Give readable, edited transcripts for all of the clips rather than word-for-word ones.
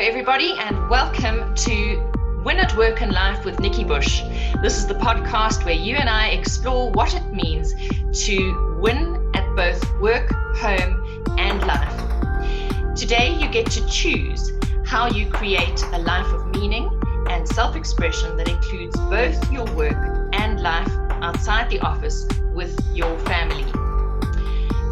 everybody, and welcome to Win at Work and Life with Nikki Bush. This is the podcast where you and I explore what it means to win at both work, home, and life. Today, you get to choose how you create a life of meaning and self-expression that includes both your work and life outside the office with your family.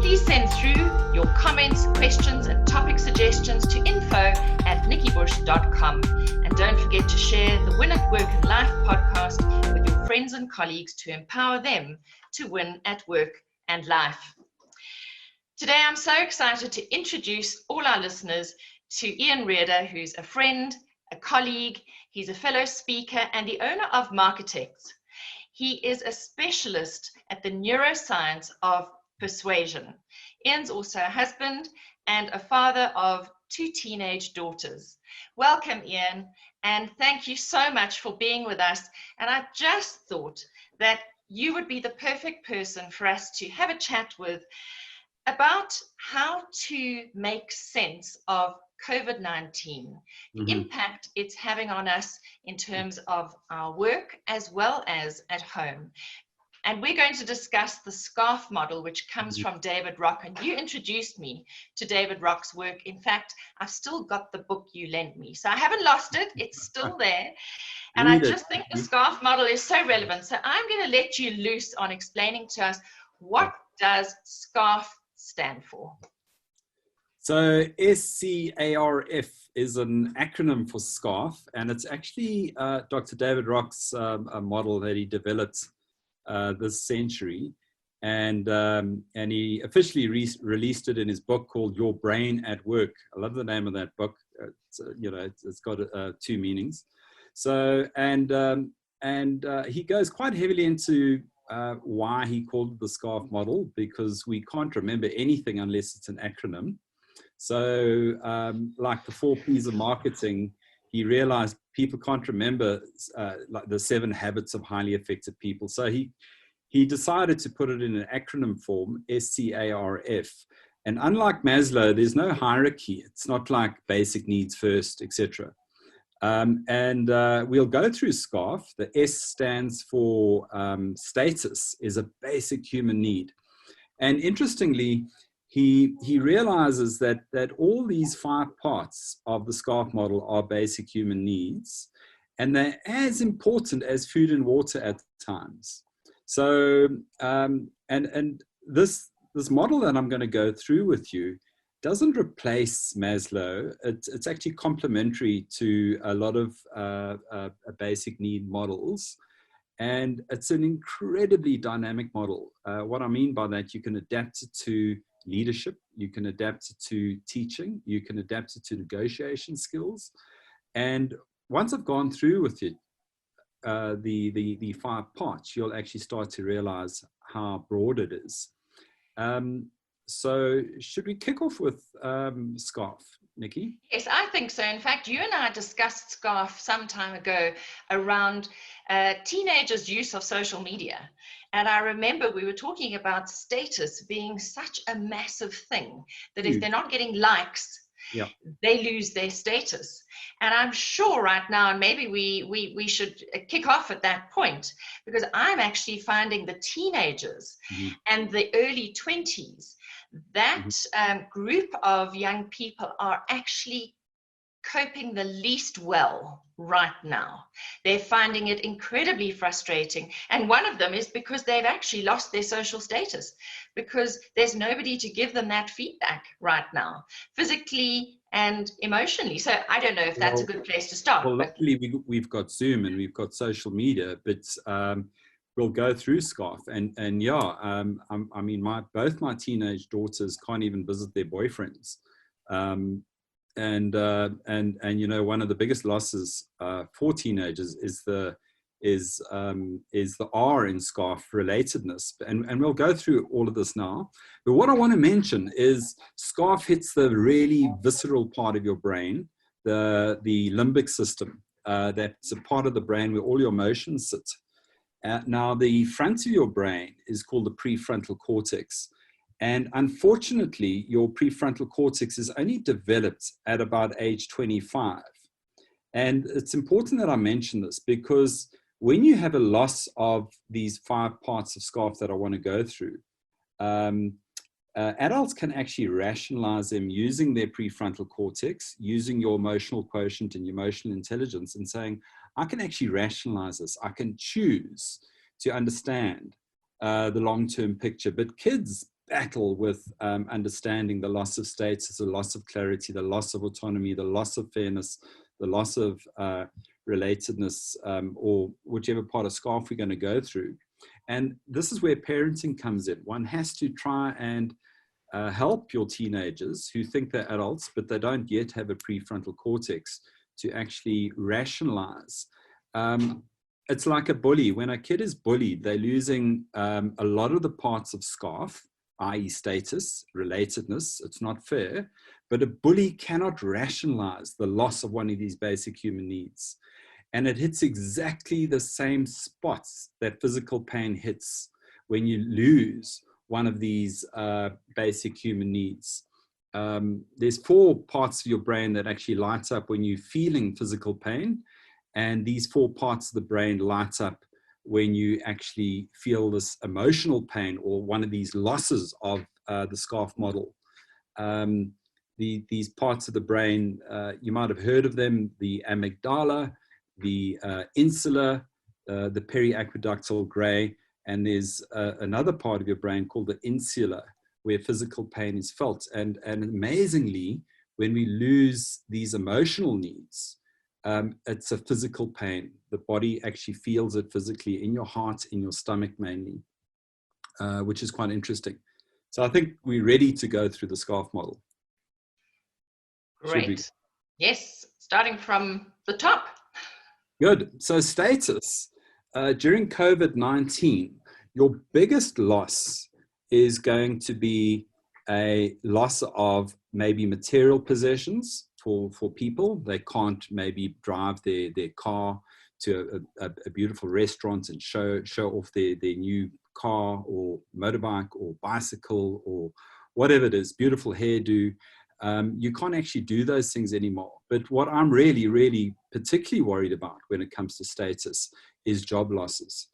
Please send through your comments, questions, and topic suggestions to info@nikkibush.com. And don't forget to share the Win at Work and Life podcast with your friends and colleagues to empower them to win at work and life. Today, I'm so excited to introduce all our listeners to Ian Rheeder, who's a friend, a colleague, he's a fellow speaker, and the owner of Marketex. He is a specialist at the neuroscience of persuasion. Ian's also a husband and a father of 2 teenage daughters. Welcome, Ian, and thank you so much for being with us. And I just thought that you would be the perfect person for us to have a chat with about how to make sense of COVID-19, the impact it's having on us in terms of our work as well as at home. And we're going to discuss the SCARF model, which comes from David Rock. And you introduced me to David Rock's work. In fact, I've still got the book you lent me. So I haven't lost it. It's still there. And I just think the SCARF model is so relevant. So I'm going to let you loose on explaining to us, what does SCARF stand for? So SCARF is an acronym for SCARF. And it's actually Dr. David Rock's a model that he developed this century, and he officially released it in his book called Your Brain at Work. I love the name of that book. It's got 2 meanings. So he goes quite heavily into why he called it the SCARF model, because we can't remember anything unless it's an acronym. So like the 4 P's of marketing, he realized people can't remember like the 7 habits of highly effective people. So he decided to put it in an acronym form, SCARF. And unlike Maslow, there's no hierarchy. It's not like basic needs first, etc. We'll go through SCARF. The S stands for status, is a basic human need. And interestingly, he realizes that all these 5 parts of the SCARF model are basic human needs, and they're as important as food and water at times. So, this model that I'm going to go through with you doesn't replace Maslow. It's actually complementary to a lot of basic need models. And it's an incredibly dynamic model. What I mean by that, you can adapt it to leadership, you can adapt it to teaching, you can adapt it to negotiation skills. And once I've gone through with it, the 5 parts, you'll actually start to realize how broad it is. So should we kick off with SCARF, Nikki? Yes, I think so. In fact, you and I discussed SCARF some time ago around teenagers' use of social media. And I remember we were talking about status being such a massive thing that if they're not getting likes, they lose their status. And I'm sure right now, and maybe we should kick off at that point, because I'm actually finding the teenagers and the early 20s, that group of young people are actually coping the least well right now. They're finding it incredibly frustrating. And one of them is because they've actually lost their social status, because there's nobody to give them that feedback right now, physically and emotionally. So I don't know if that's a good place to start. Well, luckily we've got Zoom and we've got social media, but we'll go through SCARF. And I mean, both my teenage daughters can't even visit their boyfriends. And one of the biggest losses for teenagers is the R in SCARF, relatedness, and we'll go through all of this now. But what I want to mention is SCARF hits the really visceral part of your brain, the limbic system. That's a part of the brain where all your emotions sit. Now, the front of your brain is called the prefrontal cortex. And unfortunately, your prefrontal cortex is only developed at about age 25. And it's important that I mention this because when you have a loss of these 5 parts of SCARF that I want to go through, adults can actually rationalize them using their prefrontal cortex, using your emotional quotient and your emotional intelligence, and saying, I can actually rationalize this. I can choose to understand the long-term picture. But kids battle with understanding the loss of status, the loss of clarity, the loss of autonomy, the loss of fairness, the loss of relatedness, or whichever part of SCARF we're going to go through. And this is where parenting comes in. One has to try and help your teenagers who think they're adults, but they don't yet have a prefrontal cortex to actually rationalize. It's like a bully. When a kid is bullied, they're losing a lot of the parts of SCARF, i.e. status, relatedness. It's not fair, but a bully cannot rationalize the loss of one of these basic human needs. And it hits exactly the same spots that physical pain hits when you lose one of these basic human needs. There's 4 parts of your brain that actually light up when you're feeling physical pain. And these 4 parts of the brain light up when you actually feel this emotional pain or one of these losses of the SCARF model. These parts of the brain, you might have heard of them: the amygdala, the insula, the periaqueductal gray, and there's another part of your brain called the insula, where physical pain is felt. And amazingly, when we lose these emotional needs, it's a physical pain. The body actually feels it physically in your heart, in your stomach mainly, which is quite interesting. So I think we're ready to go through the SCARF model. Great. Yes, starting from the top. Good. So status. During COVID-19, your biggest loss is going to be a loss of maybe material possessions for people. They can't maybe drive their car to a beautiful restaurant and show off their new car or motorbike or bicycle or whatever it is, beautiful hairdo. You can't actually do those things anymore. But what I'm really, really particularly worried about when it comes to status is job losses.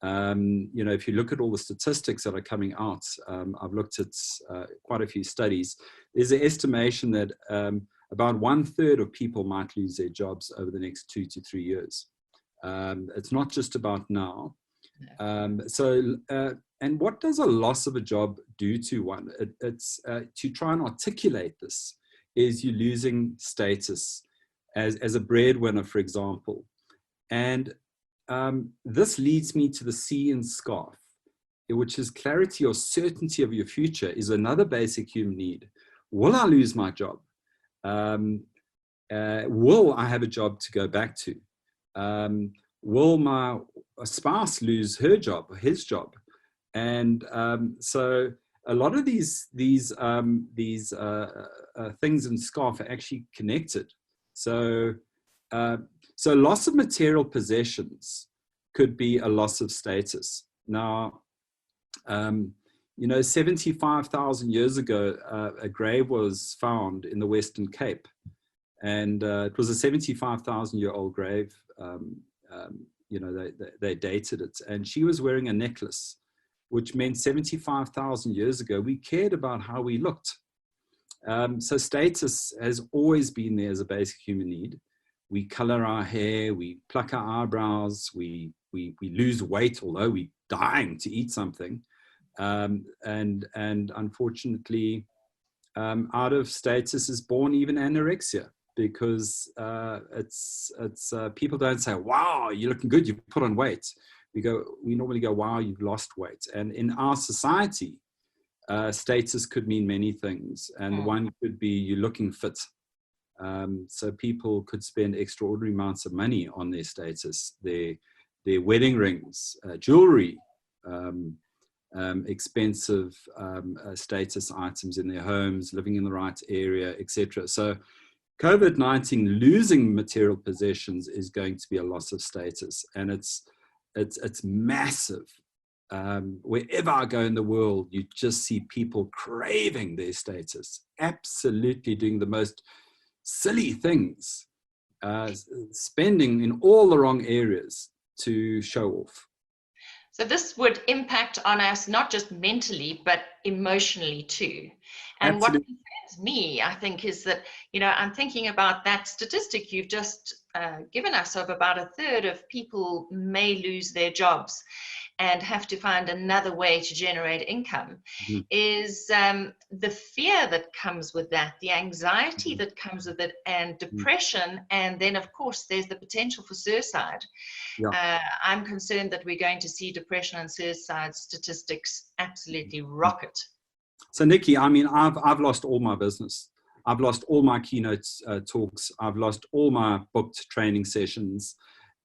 If you look at all the statistics that are coming out, I've looked at quite a few studies. There's an estimation that about 1/3 of people might lose their jobs over the next 2 to 3 years. It's not just about now. And what does a loss of a job do to one? It's to try and articulate this is you're losing status as a breadwinner, for example. And this leads me to the C in SCARF, which is clarity or certainty of your future is another basic human need. Will I lose my job? Will I have a job to go back to? Will my spouse lose her job or his job? And so a lot of these things in SCARF are actually connected. So loss of material possessions could be a loss of status. Now, 75,000 years ago, a grave was found in the Western Cape, and it was a 75,000-year-old grave. They dated it, and she was wearing a necklace, which meant 75,000 years ago, we cared about how we looked. So status has always been there as a basic human need. We color our hair, we pluck our eyebrows, we lose weight, although we're dying to eat something. And unfortunately, out of status is born even anorexia, because it's people don't say, wow, you're looking good, you put on weight. We normally go, wow, you've lost weight. And in our society, status could mean many things. And one could be you're looking fit. So people could spend extraordinary amounts of money on their status, their wedding rings, jewelry, expensive status items in their homes, living in the right area, etc. So COVID-19, losing material possessions is going to be a loss of status, and it's massive Wherever I go in the world, you just see people craving their status, absolutely doing the most silly things, spending in all the wrong areas to show off. So this would impact on us, not just mentally, but emotionally too. And Absolutely. what concerns me, I think, is that, I'm thinking about that statistic you've just given us of about a third of people may lose their jobs and have to find another way to generate income. Mm-hmm. Is the fear that comes with that, the anxiety that comes with it, and depression, and then of course there's the potential for suicide. Yeah. I'm concerned that we're going to see depression and suicide statistics absolutely rocket. So Nikki, I mean, I've lost all my business. I've lost all my keynote talks. I've lost all my booked training sessions.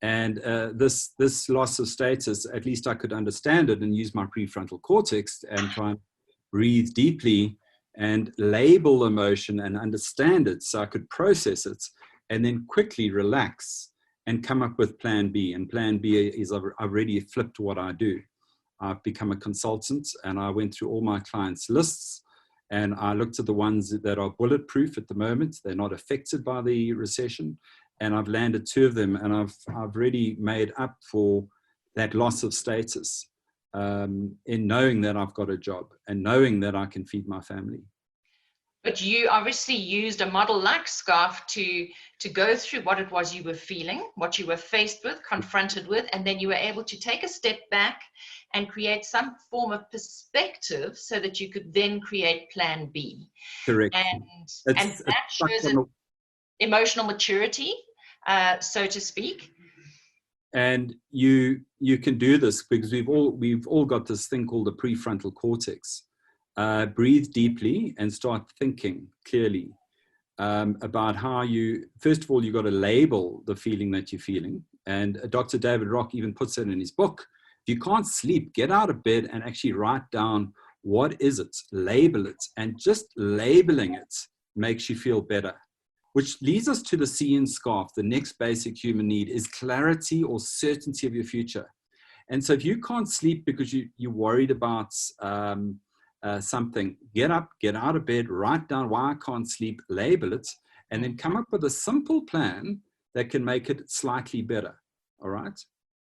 And this loss of status, at least I could understand it and use my prefrontal cortex and try and breathe deeply and label emotion and understand it so I could process it and then quickly relax and come up with plan B. And plan B is I've already flipped what I do. I've become a consultant, and I went through all my clients' lists, and I looked at the ones that are bulletproof at the moment. They're not affected by the recession. And I've landed 2 of them, and I've really made up for that loss of status in knowing that I've got a job and knowing that I can feed my family. But you obviously used a model like SCARF to go through what it was you were feeling, what you were faced with, confronted with, and then you were able to take a step back and create some form of perspective so that you could then create plan B. Correct. And that shows emotional maturity, so to speak. And you can do this because we've all got this thing called the prefrontal cortex. Breathe deeply and start thinking clearly about how first of all, you've got to label the feeling that you're feeling. And Dr. David Rock even puts it in his book. If you can't sleep, get out of bed and actually write down what is it, label it, and just labeling it makes you feel better. Which leads us to the C in SCARF. The next basic human need is clarity or certainty of your future. And so if you can't sleep because you're worried about something, get up, get out of bed, write down why I can't sleep, label it, and then come up with a simple plan that can make it slightly better. All right?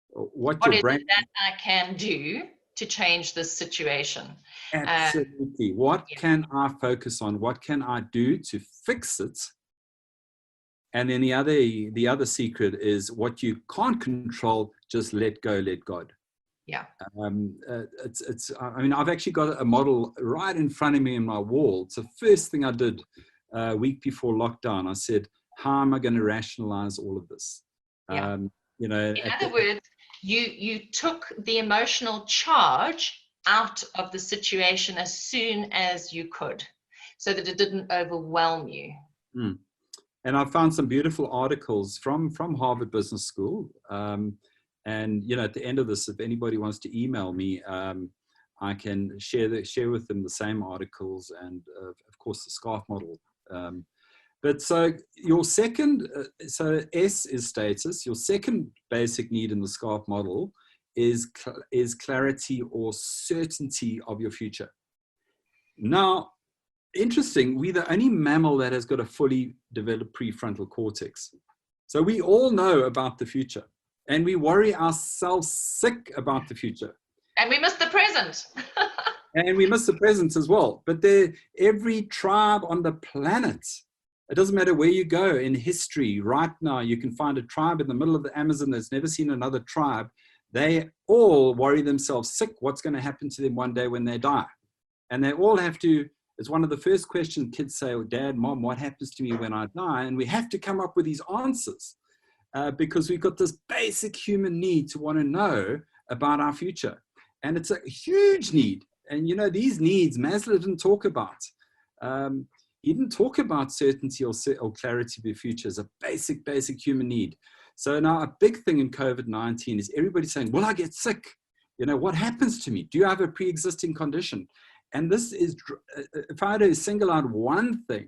What is it that I can do to change this situation? Absolutely. What can I focus on? What can I do to fix it? And then the other secret is what you can't control, just let go, let God. Yeah. I mean, I've actually got a model right in front of me in my wall. It's the first thing I did a week before lockdown. I said, how am I going to rationalize all of this? Yeah. In other words, you took the emotional charge out of the situation as soon as you could, so that it didn't overwhelm you. And I found some beautiful articles from Harvard Business School. And at the end of this, if anybody wants to email me, I can share with them the same articles and, of course, the SCARF model. But so your second, so S is status. Your second basic need in the SCARF model is clarity or certainty of your future. Now, interesting, we're the only mammal that has got a fully developed prefrontal cortex. So we all know about the future and we worry ourselves sick about the future. And we miss the present. And we miss the present as well. But every tribe on the planet, it doesn't matter where you go in history, right now, you can find a tribe in the middle of the Amazon that's never seen another tribe. They all worry themselves sick what's going to happen to them one day when they die. And they all have to, it's one of the first questions kids say, oh, Dad, Mom, what happens to me when I die? And we have to come up with these answers because we've got this basic human need to want to know about our future. And it's a huge need. And, these needs Maslow didn't talk about. He didn't talk about certainty or clarity of your future as a basic human need. So now a big thing in COVID-19 is everybody saying, will I get sick? What happens to me? Do you have a pre-existing condition? And this is, if I had to single out one thing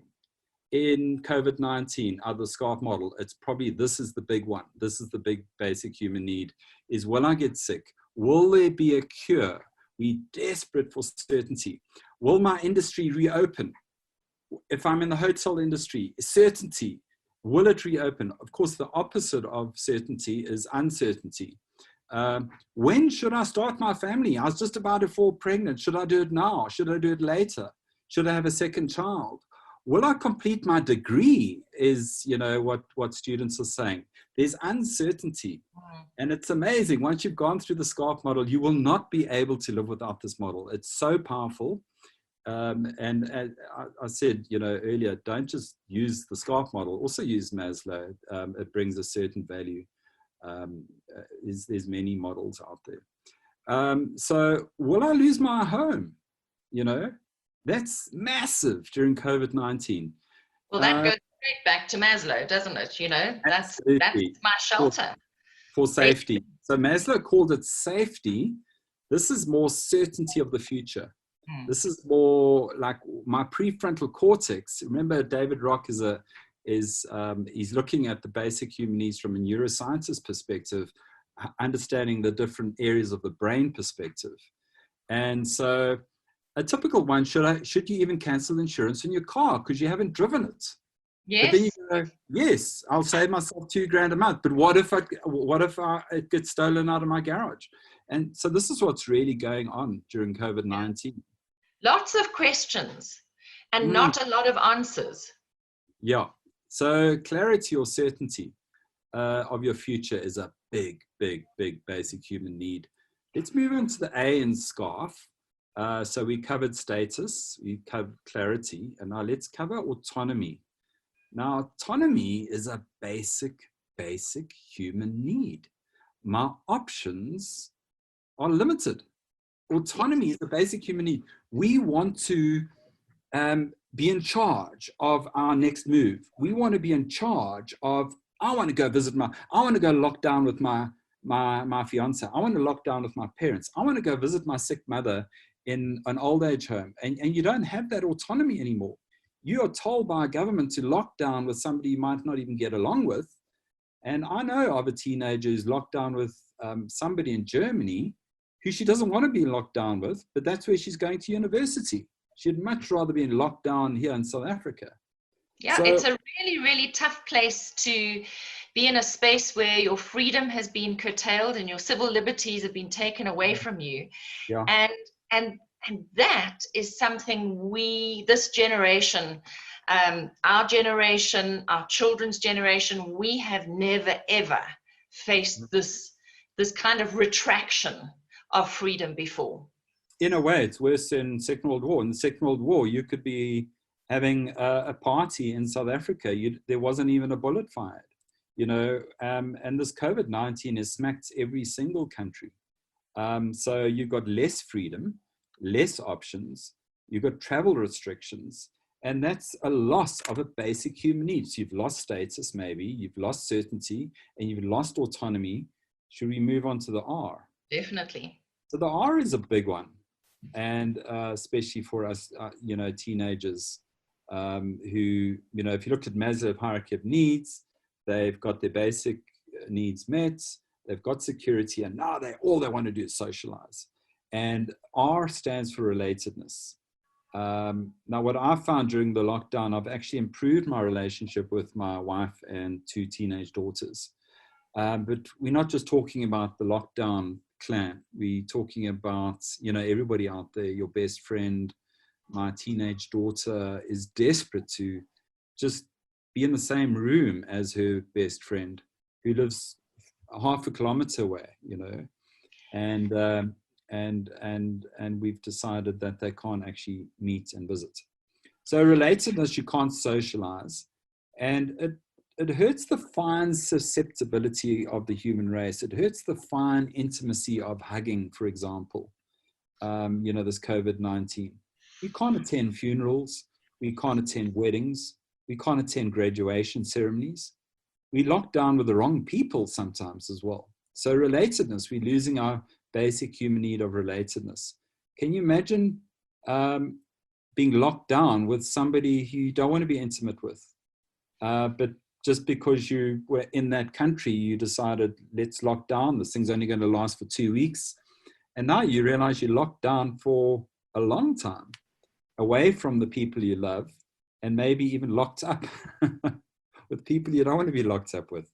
in COVID-19 out of the SCARF model, it's probably this is the big one. This is the big basic human need is, will I get sick? Will there be a cure? We're desperate for certainty. Will my industry reopen? If I'm in the hotel industry, certainty. Will it reopen? Of course, the opposite of certainty is uncertainty. When should I start my family? I was just about to fall pregnant. Should I do it now? Should I do it later? Should I have a second child? Will I complete my degree? Is, what students are saying. There's uncertainty. And it's amazing. Once you've gone through the SCARF model, you will not be able to live without this model. It's so powerful. And I said, earlier, don't just use the SCARF model, also use Maslow. It brings a certain value. There's many models out there. So will I lose my home? That's massive during COVID-19. Well, that goes straight back to Maslow, doesn't it? That's my shelter. For safety. So Maslow called it safety. This is more certainty of the future. This is more like my prefrontal cortex. Remember, David Rock he's looking at the basic human needs from a neuroscientist perspective, understanding the different areas of the brain perspective. And so a typical one, should you even cancel insurance on your car because you haven't driven it? Yes. But then you go, yes, I'll save myself $2,000 a month. But what if it gets stolen out of my garage? And so this is what's really going on during COVID-19. Lots of questions and not a lot of answers. Yeah. So clarity or certainty of your future is a big, big, big basic human need. Let's move on to the A in SCARF. So we covered status, we covered clarity, and now let's cover autonomy. Now, autonomy is a basic human need. My options are limited. Autonomy is a basic human need. We want to be in charge of our next move. We want to be in charge of, I want to go lock down with my fiance. I want to lock down with my parents. I want to go visit my sick mother in an old age home. And you don't have that autonomy anymore. You are told by a government to lock down with somebody you might not even get along with. And I know of a teenager who's locked down with somebody in Germany who she doesn't want to be locked down with, but that's where she's going to university. She'd much rather be in lockdown here in South Africa. Yeah, so, it's a really, really tough place to be in a space where your freedom has been curtailed and your civil liberties have been taken away from you. Yeah. And that is something this generation, our generation, our children's generation, we have never, ever faced this kind of retraction of freedom before. In a way, it's worse than Second World War. In the Second World War, you could be having a party in South Africa. There wasn't even a bullet fired, and this COVID-19 has smacked every single country. So you've got less freedom, less options, you've got travel restrictions, and that's a loss of a basic human need. So you've lost status, maybe, you've lost certainty, and you've lost autonomy. Should we move on to the R? Definitely. So the R is a big one, and especially for us, teenagers who, if you look at Maslow's hierarchy of needs, they've got their basic needs met, they've got security, and now all they want to do is socialize. And R stands for relatedness. Now, what I found during the lockdown, I've actually improved my relationship with my wife and 2 teenage daughters. But we're not just talking about the lockdown clan. We're talking about, everybody out there, your best friend. My teenage daughter is desperate to just be in the same room as her best friend who lives half a kilometer away, and we've decided that they can't actually meet and visit. So relatedness, you can't socialize, and it hurts the fine susceptibility of the human race. It hurts the fine intimacy of hugging, for example. This COVID-19. We can't attend funerals. We can't attend weddings. We can't attend graduation ceremonies. We lock down with the wrong people sometimes as well. So relatedness, we're losing our basic human need of relatedness. Can you imagine being locked down with somebody who you don't want to be intimate with? But just because you were in that country, you decided, let's lock down. This thing's only going to last for 2 weeks. And now you realize you're locked down for a long time, away from the people you love, and maybe even locked up with people you don't want to be locked up with.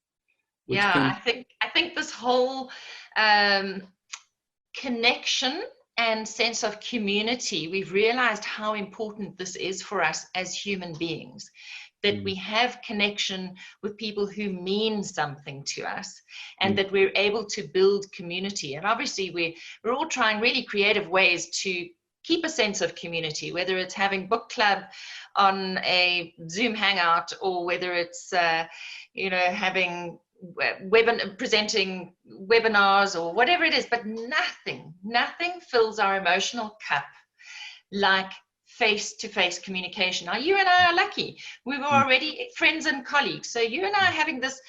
Yeah, I think this whole connection and sense of community, we've realized how important this is for us as human beings, that we have connection with people who mean something to us, and that we're able to build community. And obviously we're all trying really creative ways to keep a sense of community, whether it's having book club on a Zoom hangout, or whether it's having presenting webinars or whatever it is. But nothing fills our emotional cup like face-to-face communication. Now, you and I are lucky. We were already friends and colleagues. So you and I are having this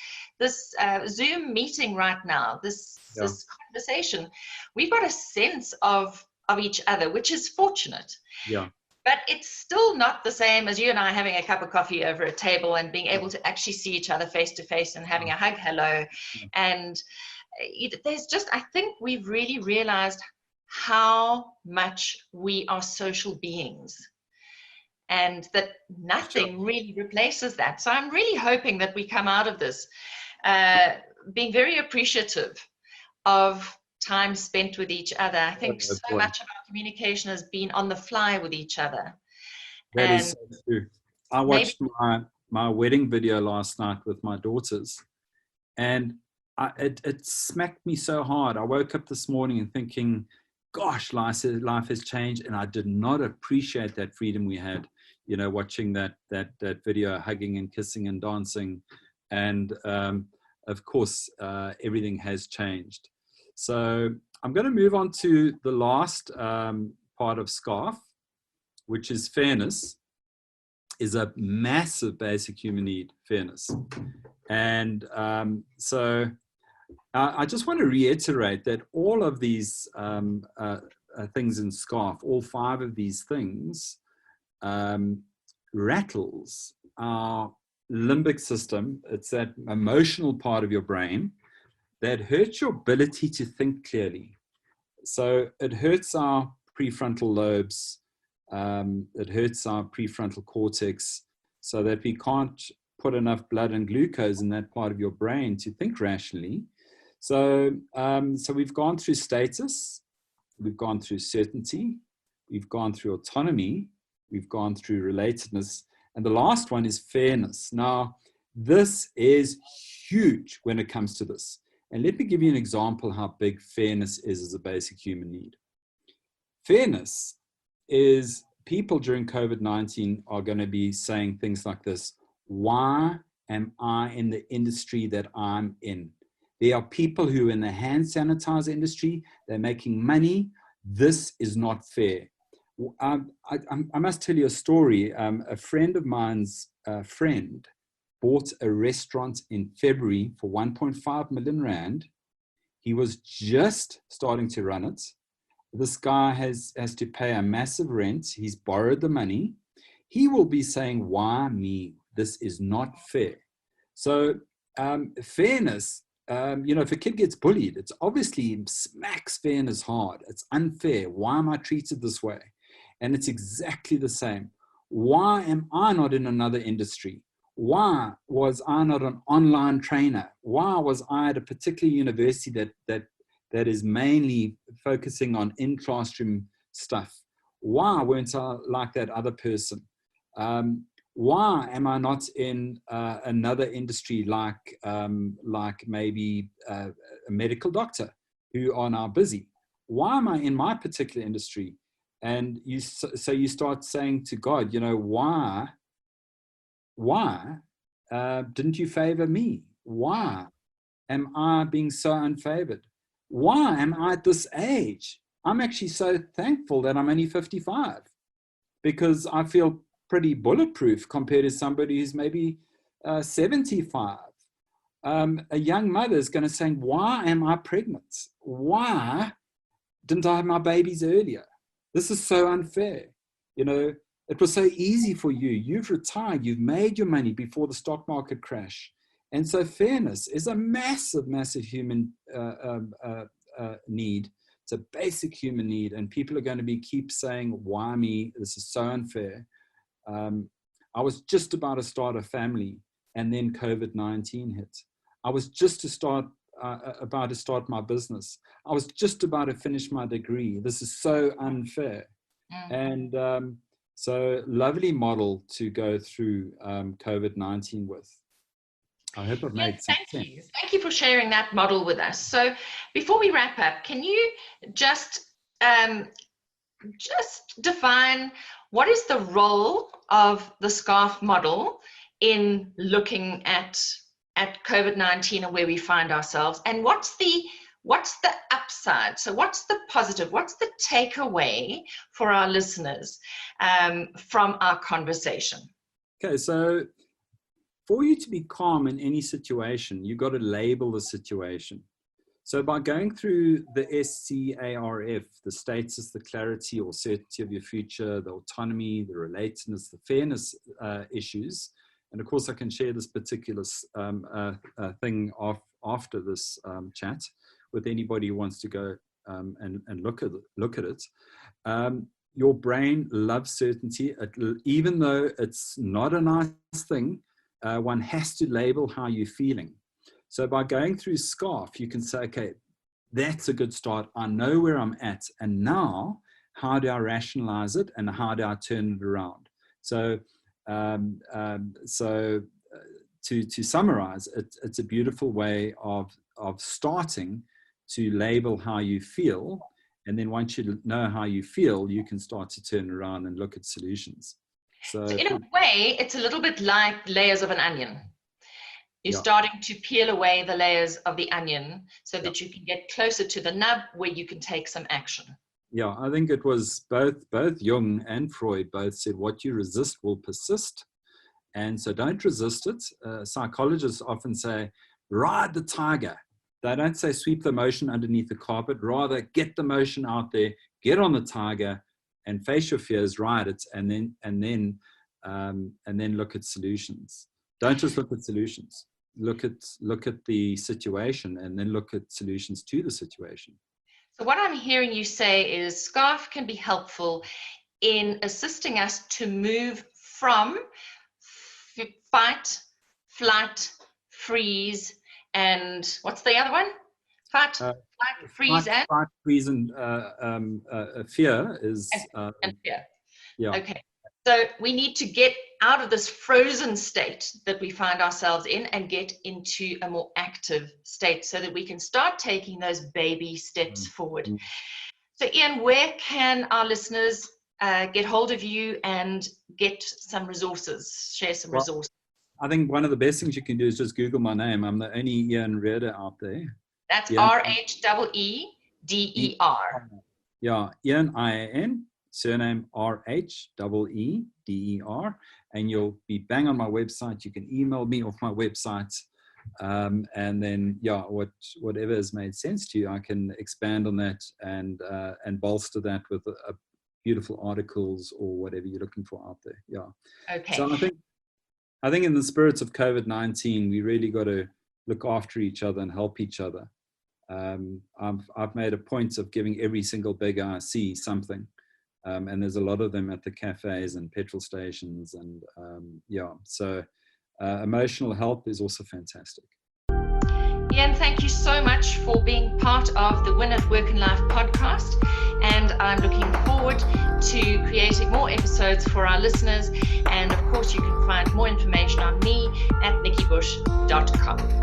Zoom meeting right now, this conversation. We've got a sense of each other, which is fortunate. Yeah. But it's still not the same as you and I having a cup of coffee over a table and being able to actually see each other face to face and having a hug, hello. And there's just, I think we've really realized how much we are social beings, and that nothing really replaces that. So I'm really hoping that we come out of this being very appreciative of time spent with each other. I think so much of our communication has been on the fly with each other. That is so true. I watched my wedding video last night with my daughters, and it smacked me so hard. I woke up this morning and thinking, gosh, life has changed, and I did not appreciate that freedom we had, watching that video, hugging and kissing and dancing. And of course, everything has changed. So I'm going to move on to the last part of SCARF, which is fairness. Is a massive basic human need, fairness. And so I just want to reiterate that all of these things in SCARF, all 5 of these things, rattles our limbic system. It's that emotional part of your brain that hurts your ability to think clearly. So it hurts our prefrontal lobes, it hurts our prefrontal cortex, so that we can't put enough blood and glucose in that part of your brain to think rationally. So we've gone through status, we've gone through certainty, we've gone through autonomy, we've gone through relatedness, and the last one is fairness. Now, this is huge when it comes to this. And let me give you an example how big fairness is as a basic human need. Fairness is people during COVID-19 are going to be saying things like this: why am I in the industry that I'm in? There are people who are in the hand sanitizer industry, they're making money. This is not fair. I must tell you a story. A friend of mine's friend bought a restaurant in February for 1.5 million rand. He was just starting to run it. This guy has to pay a massive rent. He's borrowed the money. He will be saying, why me? This is not fair. So fairness, if a kid gets bullied, it's obviously smacks fairness hard. It's unfair. Why am I treated this way? And it's exactly the same. Why am I not in another industry? Why was I not an online trainer? Why was I at a particular university that is mainly focusing on in-classroom stuff? Why weren't I like that other person? Why am I not in another industry like maybe a medical doctor who are now busy? Why am I in my particular industry? And you start saying to God, why didn't you favor me? Why am I being so unfavored? Why am I at this age? I'm actually so thankful that I'm only 55, because I feel pretty bulletproof compared to somebody who's maybe 75. A young mother is going to say, why am I pregnant? Why didn't I have my babies earlier? This is so unfair. It was so easy for you. You've retired. You've made your money before the stock market crash. And so fairness is a massive, massive human need It's a basic human need, and people are going to keep saying, why me? This is so unfair. I was just about to start a family, and then COVID-19 hit. I was just about to start my business. I was just about to finish my degree. This is so unfair. And so lovely model to go through COVID-19 with. I hope I've made some sense. Thank you for sharing that model with us. So before we wrap up, can you just define what is the role of the SCARF model in looking at COVID-19 and where we find ourselves, and what's the upside? So what's the positive? What's the takeaway for our listeners from our conversation? Okay, so for you to be calm in any situation, you've got to label the situation. So by going through the SCARF, the status, the clarity or certainty of your future, the autonomy, the relatedness, the fairness issues, and of course I can share this particular thing after this chat with anybody who wants to go and look at it. Your brain loves certainty, even though it's not a nice thing. One has to label how you're feeling. So by going through SCARF, you can say, okay, that's a good start. I know where I'm at. And now, how do I rationalize it? And how do I turn it around? So, to summarize, it's a beautiful way of starting to label how you feel. And then once you know how you feel, you can start to turn around and look at solutions. So in a way, it's a little bit like layers of an onion. You're starting to peel away the layers of the onion so that you can get closer to the nub where you can take some action. Yeah, I think it was both Jung and Freud both said what you resist will persist. And so don't resist it. Psychologists often say, ride the tiger. They don't say sweep the emotion underneath the carpet, rather get the emotion out there, get on the tiger and face your fears, ride it, and then look at solutions. Don't just look at solutions. Look at the situation and then look at solutions to the situation. So what I'm hearing you say is SCARF can be helpful in assisting us to move from fight, flight, freeze, and what's the other one? Fight, flight, freeze, and fight, freeze, and fear is and fear. Yeah. Okay. So we need to get out of this frozen state that we find ourselves in and get into a more active state so that we can start taking those baby steps forward. So Ian, where can our listeners get hold of you and get some resources, share some resources? I think one of the best things you can do is just Google my name. I'm the only Ian Rheeder out there. That's R-H-E-E-D-E-R. Yeah, Ian, I-A-N. Surname R-H-E-E-D-E-R, and you'll be bang on my website. You can email me off my website, and then whatever has made sense to you, I can expand on that and bolster that with beautiful articles or whatever you're looking for out there. Yeah. Okay. So I think in the spirits of COVID-19, we really got to look after each other and help each other. I've made a point of giving every single beggar I see something. And there's a lot of them at the cafes and petrol stations. And so emotional health is also fantastic. Ian, thank you so much for being part of the Win at Work and Life podcast. And I'm looking forward to creating more episodes for our listeners. And of course, you can find more information on me at nikkibush.com.